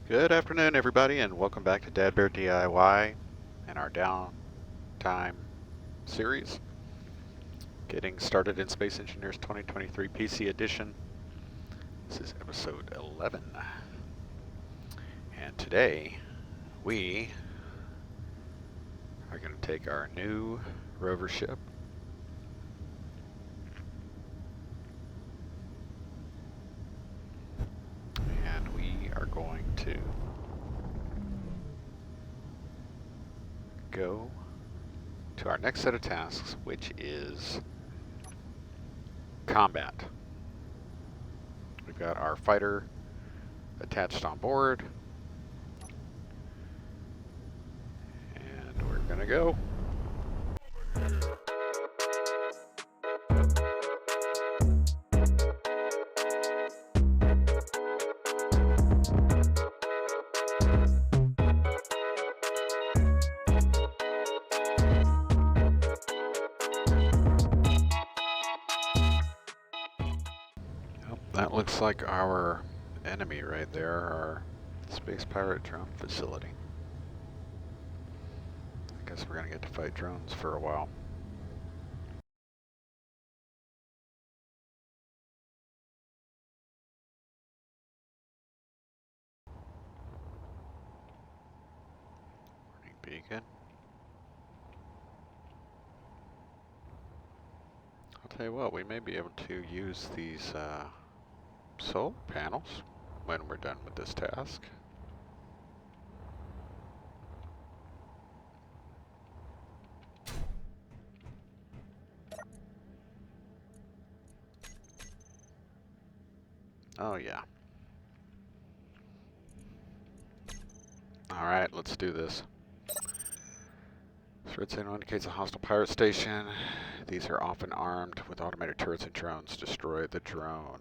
Good afternoon, everybody, and welcome back to DADBEAR DIY and our Downtime series. Getting started in Space Engineers 2023 PC Edition. This is episode 11. And today, we are going to take our new rover ship, and we are going to go to our next set of tasks, which is combat. We've got our fighter attached on board, and we're gonna go. That looks like our enemy right there, our space pirate drone facility. I guess we're gonna get to fight drones for a while. Warning beacon. I'll tell you what, we may be able to use these solar panels when we're done with this task. Oh yeah. Alright, let's do this. Threat signal indicates a hostile pirate station. These are often armed with automated turrets and drones. Destroy the drone.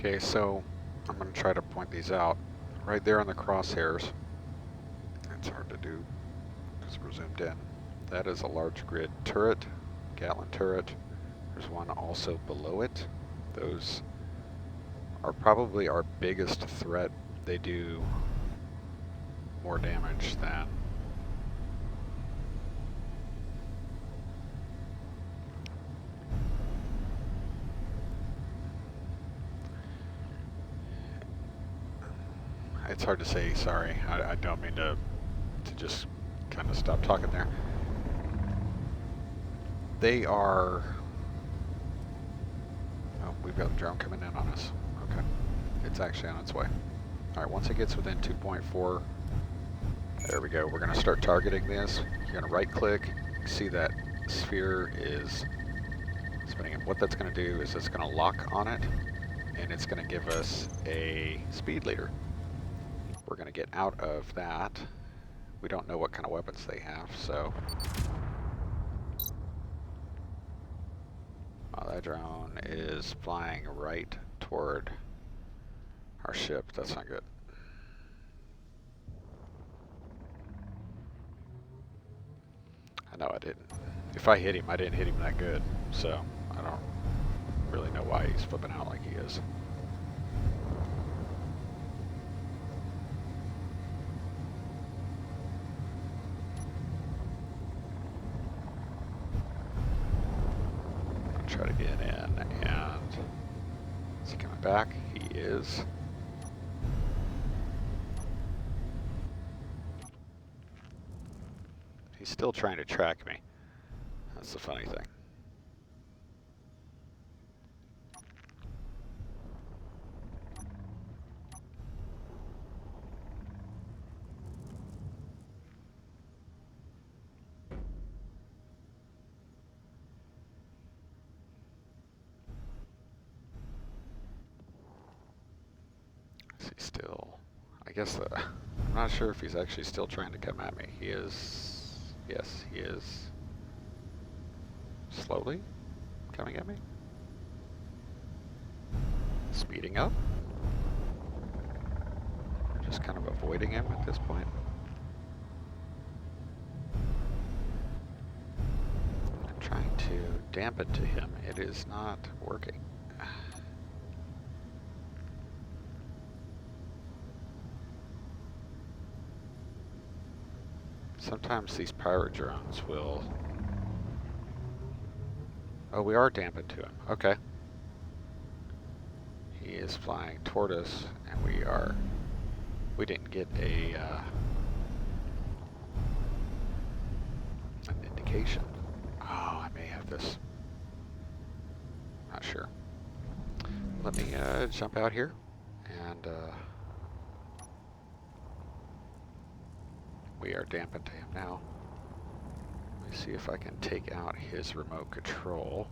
Okay, so I'm going to try to point these out. Right there on the crosshairs. It's hard to do because we're zoomed in. That is a large grid turret, Gatling turret. There's one also below it. Those are probably our biggest threat. They do more damage than it's hard to say, sorry. I don't mean to just kind of stop talking there. They are... Oh, we've got a drone coming in on us. Okay. It's actually on its way. Alright, once it gets within 2.4, there we go. We're going to start targeting this. You're going to right click. See that sphere is spinning. And what that's going to do is it's going to lock on it, and it's going to give us a speed leader. We're going to get out of that. We don't know what kind of weapons they have, so... Wow, that drone is flying right toward our ship. That's not good. I know I didn't. If I hit him, I didn't hit him that good, so I don't really know why he's flipping out like he is. Try to get in, and is he coming back? He is. He's still trying to track me. That's the funny thing. Is he still... I guess I'm not sure if he's actually still trying to come at me. He is... Yes, he is slowly coming at me. Speeding up. Just kind of avoiding him at this point. I'm trying to dampen to him. It is not working. Sometimes these pirate drones will... Oh, we are dampened to him. Okay. He is flying toward us, and we didn't get an indication. Oh, I may have this. Not sure. Let me jump out here, and we are dampened to him now. Let me see if I can take out his remote control.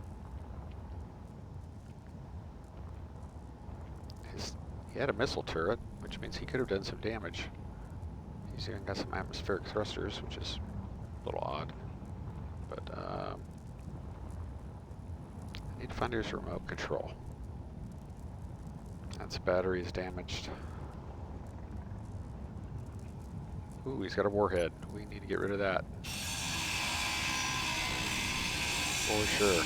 He had a missile turret, which means he could have done some damage. He's even got some atmospheric thrusters, which is a little odd. But I need to find his remote control. That's battery is damaged. Ooh, he's got a warhead. We need to get rid of that. For sure.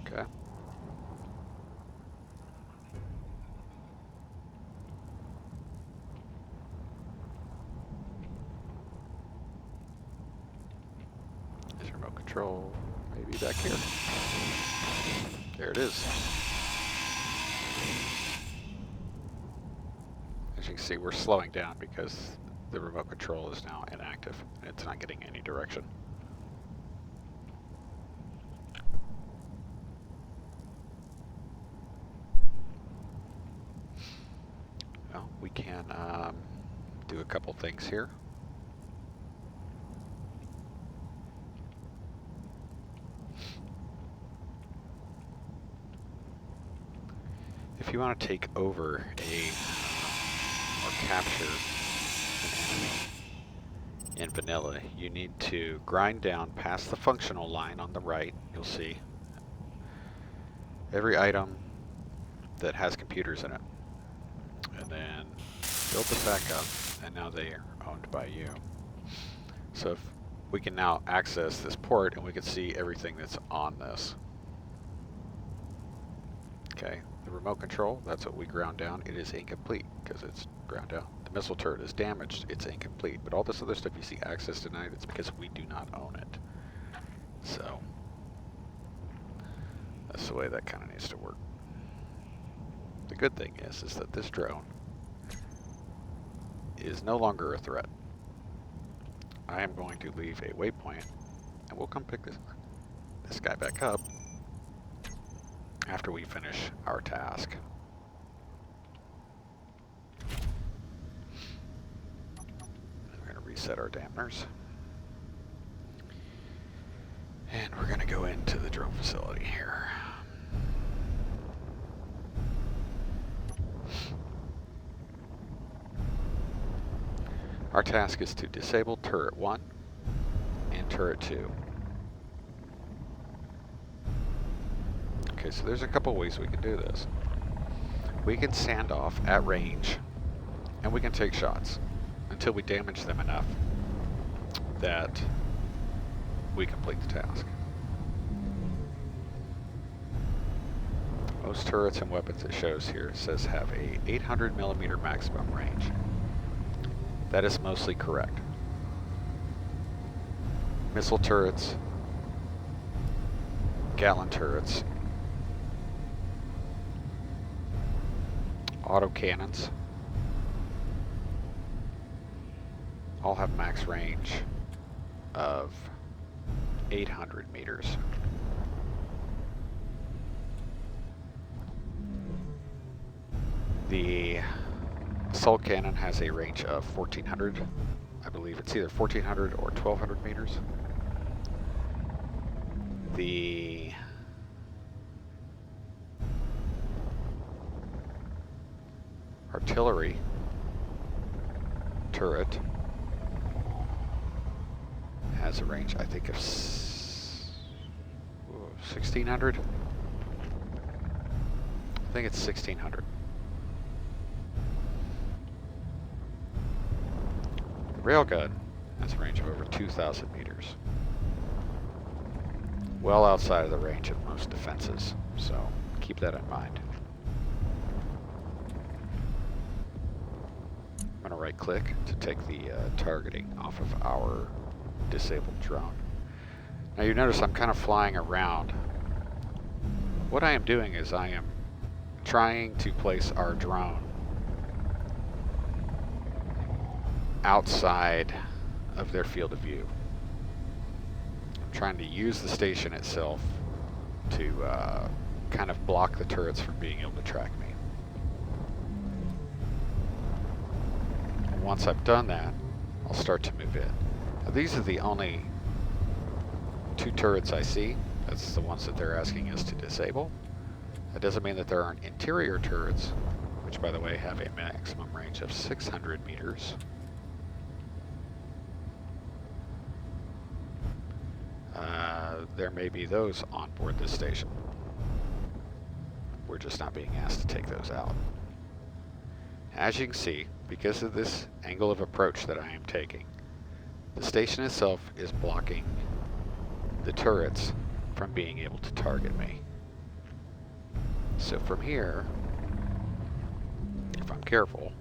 Okay. His remote control maybe back here. There it is. As you can see, we're slowing down because the remote control is now inactive and it's not getting any direction. Well, we can do a couple things here. If you want to take over or capture an enemy in vanilla, you need to grind down past the functional line on the right. You'll see every item that has computers in it. And then build this back up, and now they are owned by you. So if we can now access this port, and we can see everything that's on this. Okay, the remote control, that's what we ground down. It is incomplete because it's ground down. The missile turret is damaged, it's incomplete. But all this other stuff you see access denied, it's because we do not own it. So that's the way that kind of needs to work. The good thing is that this drone is no longer a threat. I am going to leave a waypoint, and we'll come pick this guy back up after we finish our task. We're going to reset our dampeners. And we're going to go into the drone facility here. Our task is to disable turret 1 and turret 2. Okay, so there's a couple ways we can do this. We can stand off at range, and we can take shots until we damage them enough that we complete the task. Most turrets and weapons it shows here says have a 800mm maximum range. That is mostly correct. Missile turrets, Gatling turrets, autocannons all have max range of 800 meters. The assault cannon has a range of 1400. I believe it's either 1400 or 1200 meters. The... artillery turret has a range, I think, of 1,600. I think it's 1,600. The railgun has a range of over 2,000 meters. Well outside of the range of most defenses, so keep that in mind. I'm going to right click to take the targeting off of our disabled drone. Now you notice I'm kind of flying around. What I am doing is I am trying to place our drone outside of their field of view. I'm trying to use the station itself to kind of block the turrets from being able to track me. And once I've done that, I'll start to move in. Now, these are the only 2 turrets I see. That's the ones that they're asking us to disable. That doesn't mean that there aren't interior turrets, which by the way have a maximum range of 600 meters. There may be those on board this station. We're just not being asked to take those out. As you can see, because of this angle of approach that I am taking, the station itself is blocking the turrets from being able to target me. So from here, if I'm careful,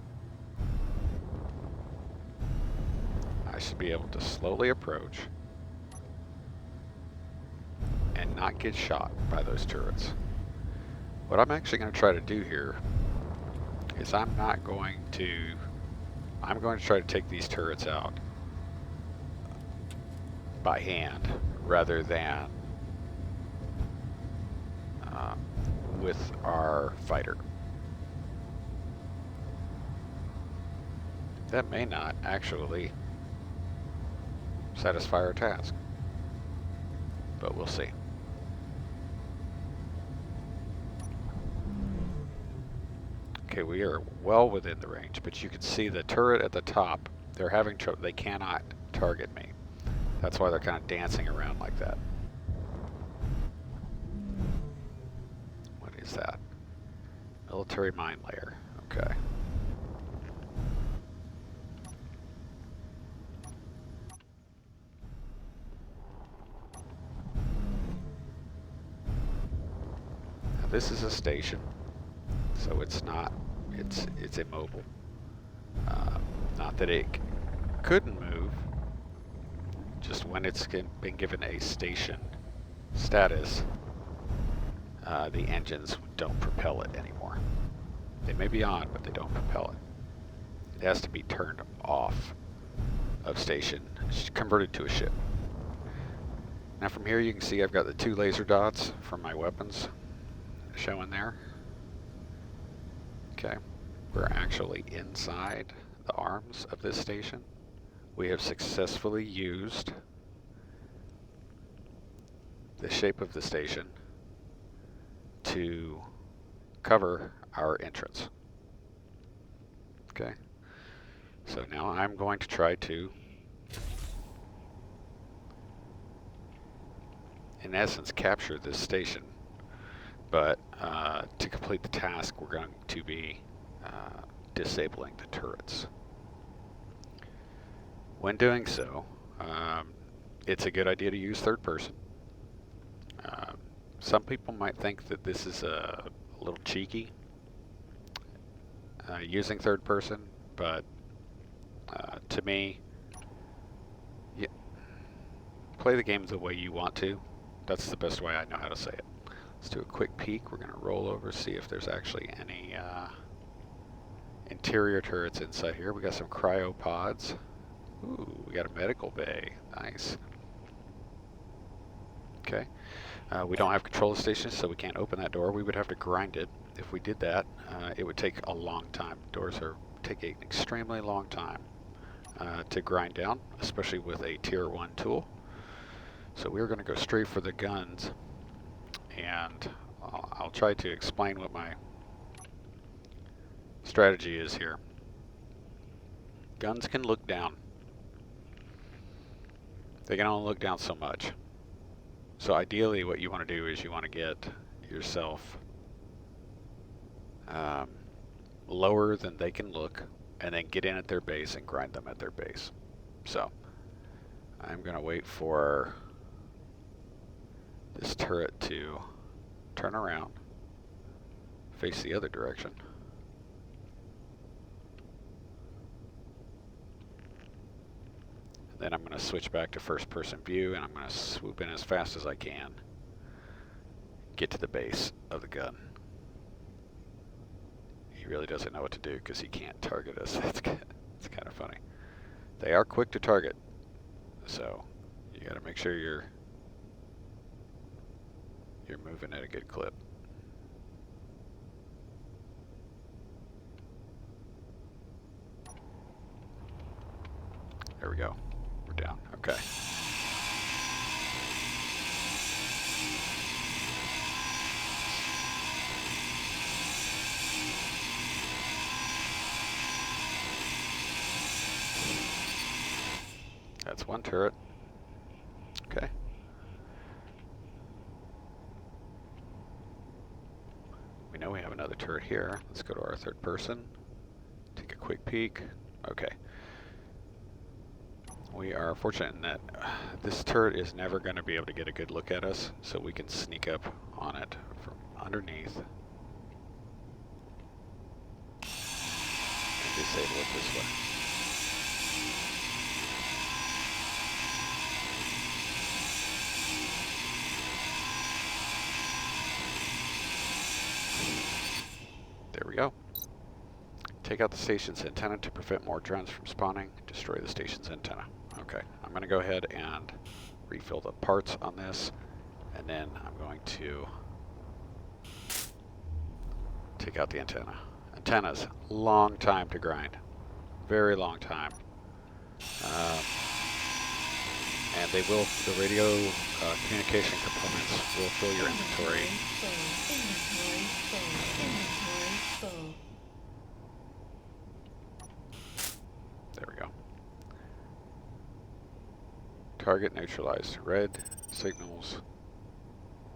I should be able to slowly approach and not get shot by those turrets. What I'm actually going to try to do here is I'm going to try to take these turrets out by hand rather than with our fighter. That may not actually satisfy our task, but we'll see. Okay, we are well within the range, but you can see the turret at the top, they're having trouble, they cannot target me. That's why they're kind of dancing around like that. What is that? Military mine layer, okay. Now this is a station, so it's not, it's immobile. Not that it couldn't move, just when it's been given a station status, the engines don't propel it anymore. They may be on, but they don't propel it. It has to be turned off of station, converted to a ship. Now from here you can see I've got the 2 laser dots from my weapons showing there. Okay, we're actually inside the arms of this station. We have successfully used the shape of the station to cover our entrance. Okay, so now I'm going to try to, in essence, capture this station. But to complete the task, we're going to be disabling the turrets. When doing so, it's a good idea to use third person. Some people might think that this is a little cheeky, using third person, but to me, play the game the way you want to. That's the best way I know how to say it. Let's do a quick peek. We're going to roll over, see if there's actually any interior turrets inside here. We got some cryopods. Ooh, we got a medical bay. Nice. Okay. We don't have control stations, so we can't open that door. We would have to grind it. If we did that, it would take a long time. Doors take an extremely long time to grind down, especially with a tier 1 tool. So we're going to go straight for the guns, and I'll try to explain what my strategy is here. Guns can look down. They can only look down so much. So ideally what you want to do is you want to get yourself lower than they can look, and then get in at their base and grind them at their base. So I'm going to wait for this turret to turn around, face the other direction. Then I'm going to switch back to first person view, and I'm going to swoop in as fast as I can. Get to the base of the gun. He really doesn't know what to do because he can't target us. It's kind of funny. They are quick to target, so you got to make sure you're moving at a good clip. There we go. We're down. Okay. That's one turret. Okay. We know we have another turret here. Let's go to our third person. Take a quick peek. Okay. We are fortunate in that this turret is never going to be able to get a good look at us, so we can sneak up on it from underneath and disable it this way. There we go. Take out the station's antenna to prevent more drones from spawning. Destroy the station's antenna. Okay, I'm going to go ahead and refill the parts on this, and then I'm going to take out the antenna. Antennas, long time to grind. Very long time. And they will, the radio communication components will fill your inventory. There we go. Target neutralized. Red signals.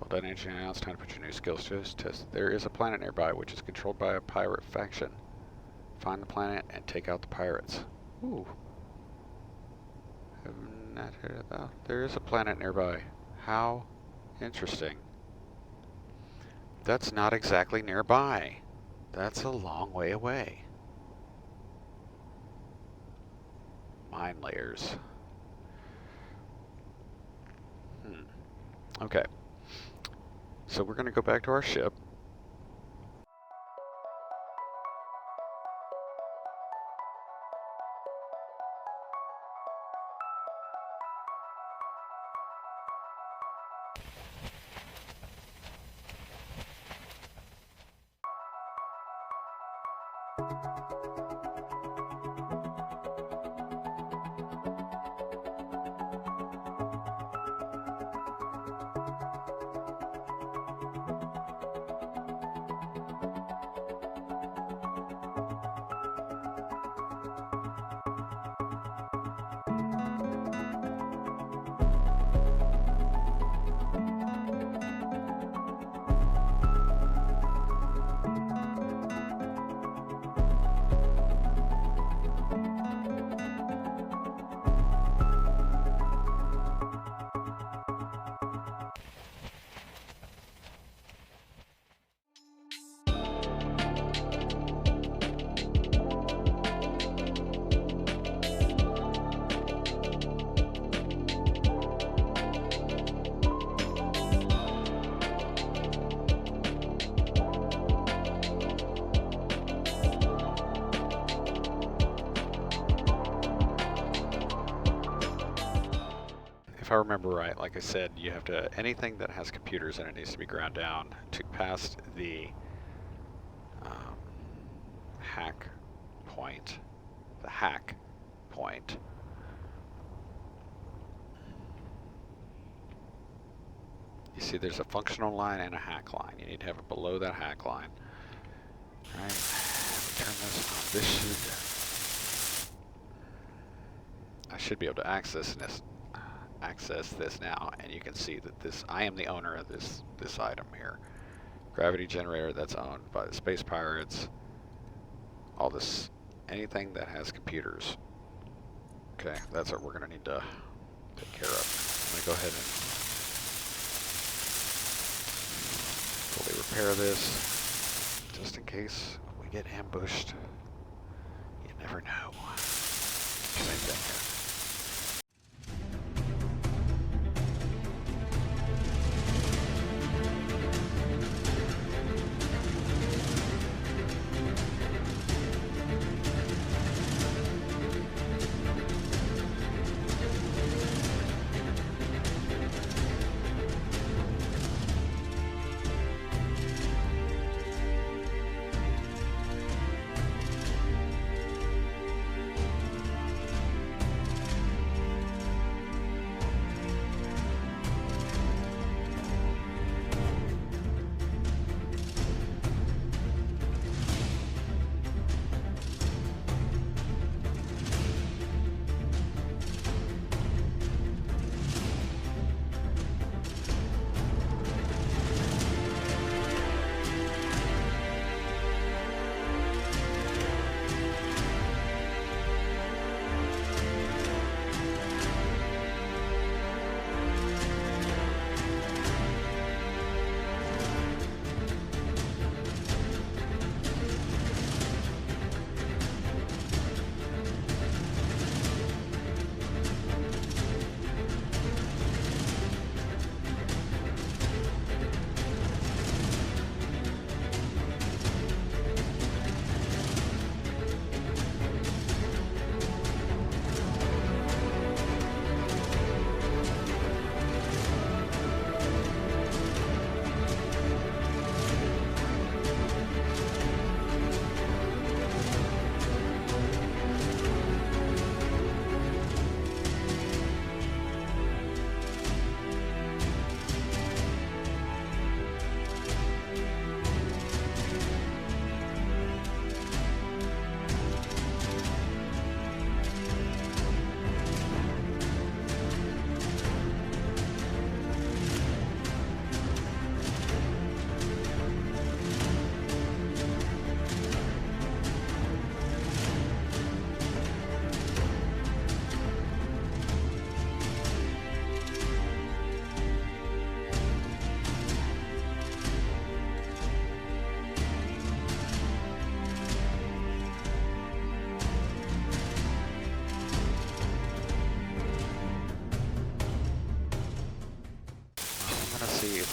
Well done, engineer. Now it's time to put your new skills to test. There is a planet nearby which is controlled by a pirate faction. Find the planet and take out the pirates. Ooh. Have not heard about. There is a planet nearby. How interesting. That's not exactly nearby. That's a long way away. Mine layers. Okay. So we're going to go back to our ship. If I remember right, like I said, you have to, anything that has computers in it needs to be ground down to past the hack point. The hack point. You see there's a functional line and a hack line. You need to have it below that hack line. Right? turn this on. This should... I should be able to access this now, and you can see that I am the owner of this item here. Gravity generator, that's owned by the space pirates. All this, anything that has computers. Okay, that's what we're gonna need to take care of. I'm gonna go ahead and fully repair this, just in case we get ambushed. You never know. Same thing here.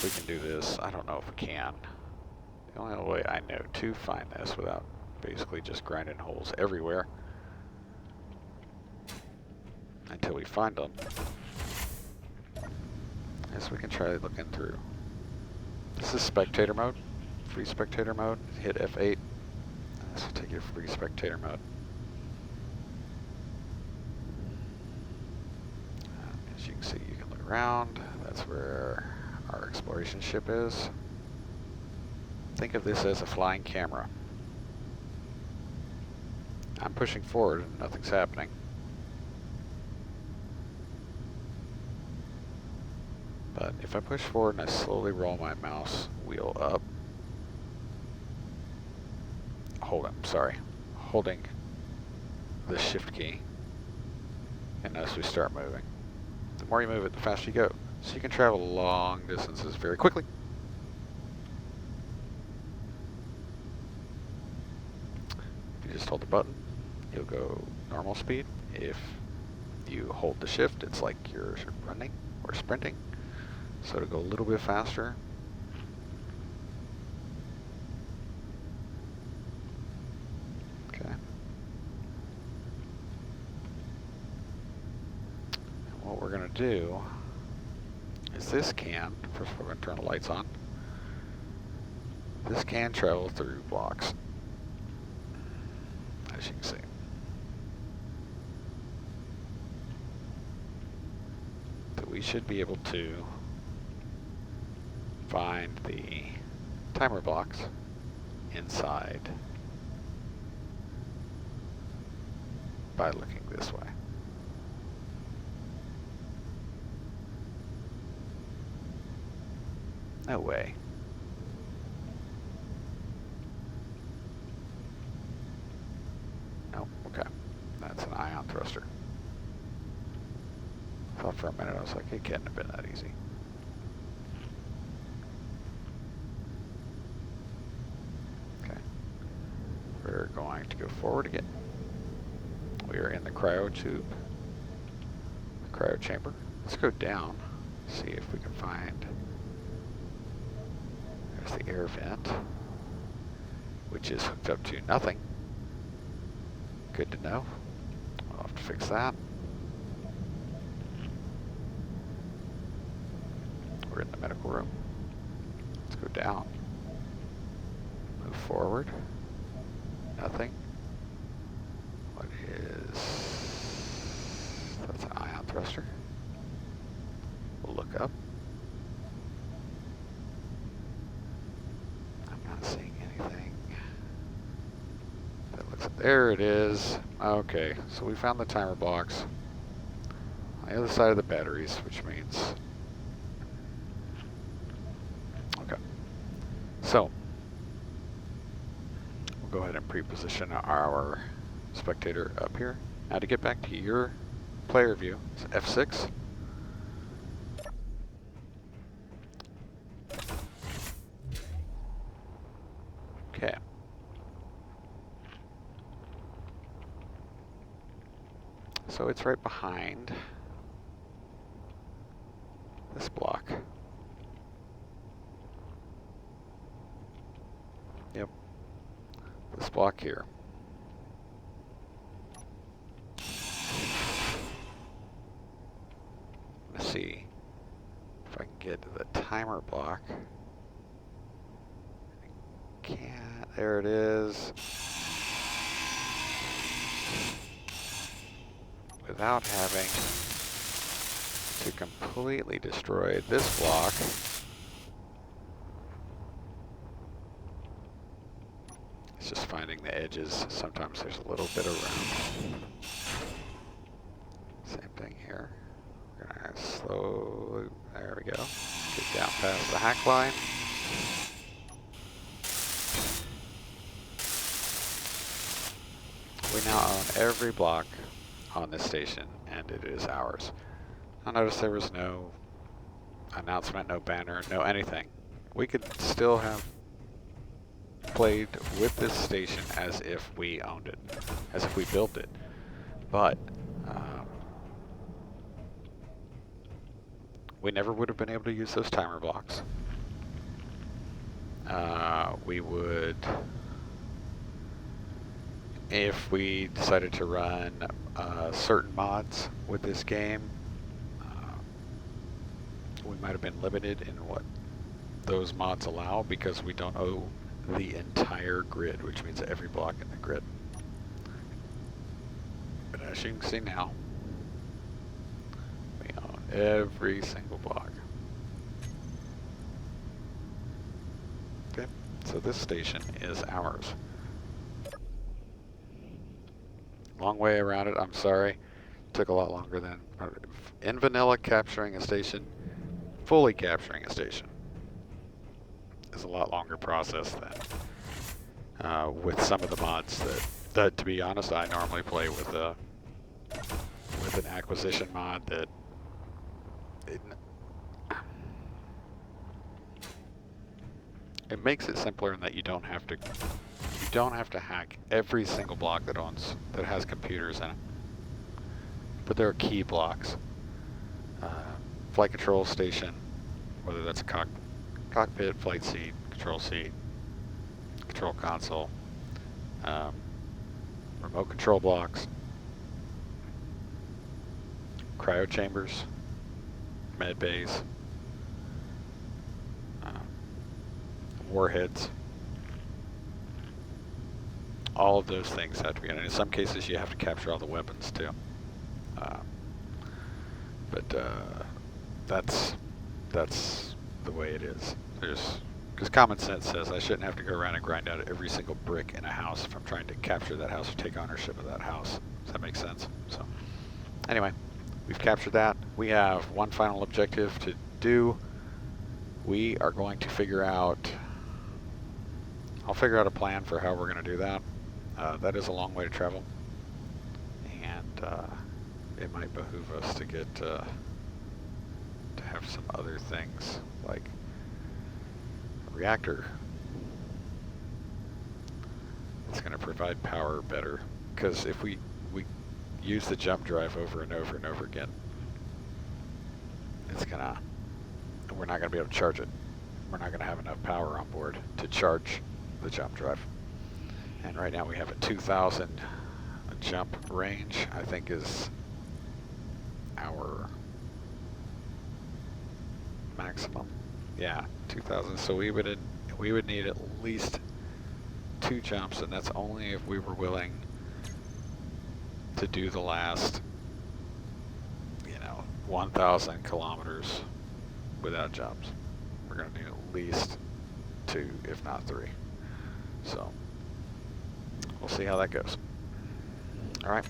We can do this. I don't know if we can. The only way I know to find this without basically just grinding holes everywhere until we find them is we can try looking through. This is spectator mode, free spectator mode. Hit F8. This will take you to free spectator mode. As you can see, you can look around. That's where our exploration ship is. Think of this as a flying camera. I'm pushing forward and nothing's happening. But if I push forward and I slowly roll my mouse wheel up, holding the shift key, and as we start moving, the more you move it, the faster you go. So you can travel long distances very quickly. If you just hold the button, you'll go normal speed. If you hold the shift, it's like you're running or sprinting. So to go a little bit faster. Okay. And what we're going to do is this can, first we're going to turn the lights on, this can travel through blocks, as you can see. So we should be able to find the timer blocks inside by looking this way. No way. Oh, okay. That's an ion thruster. I thought for a minute I was like, it can't have been that easy. Okay. We're going to go forward again. We are in the cryo tube. The cryo chamber. Let's go down. See if we can find... There's the air vent, which is hooked up to nothing. Good to know. I'll have to fix that. We're in the medical room. Let's go down. Move forward. Nothing. What is... That's an ion thruster. We'll look up. There it is. Okay, so we found the timer box on the other side of the batteries, which means... Okay. So, we'll go ahead and pre-position our spectator up here. Now to get back to your player view, it's F6. Okay. So it's right behind this block. Yep. This block here. Let's see if I can get to the timer block. Can't. There it is. Without having to completely destroy this block. It's just finding the edges. Sometimes there's a little bit around. Same thing here. We're gonna slowly, there we go. Get down past the hack line. We now own every block on this station, and it is ours. I noticed there was no announcement, no banner, no anything. We could still have played with this station as if we owned it, as if we built it. But we never would have been able to use those timer blocks. We would, if we decided to run certain mods with this game, we might have been limited in what those mods allow because we don't own the entire grid, which means every block in the grid. But as you can see now, we own every single block. Okay, so this station is ours. Long way around it, I'm sorry. Took a lot longer than in vanilla. Capturing a station, fully capturing a station, is a lot longer process than with some of the mods that to be honest, I normally play with an acquisition mod that it makes it simpler in that you don't have to hack every single block that has computers in it. But there are key blocks. Flight control station, whether that's a cockpit, flight seat, control console, remote control blocks, cryo chambers, med bays, warheads. All of those things have to be in. And in some cases, you have to capture all the weapons too. But that's the way it is. There's Because common sense says I shouldn't have to go around and grind out every single brick in a house if I'm trying to capture that house or take ownership of that house. Does that make sense? So, anyway, we've captured that. We have one final objective to do. We are going to figure out, I'll figure out a plan for how we're going to do that. That is a long way to travel. And it might behoove us to get, to have some other things like reactor. It's going to provide power better, because if we use the jump drive over and over and over again, we're not going to be able to charge it. We're not going to have enough power on board to charge the jump drive. And right now we have a 2,000 jump range, I think is our maximum. Yeah, 2,000. So we would need at least 2 jumps, and that's only if we were willing to do the last, 1,000 kilometers without jumps. We're going to need at least 2, if not 3. So we'll see how that goes. All right,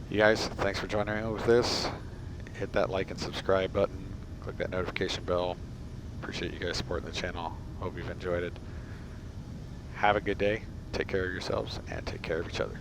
you guys, thanks for joining me with this. Hit that like and subscribe button. Click that notification bell. Appreciate you guys supporting the channel. Hope you've enjoyed it. Have a good day. Take care of yourselves and take care of each other.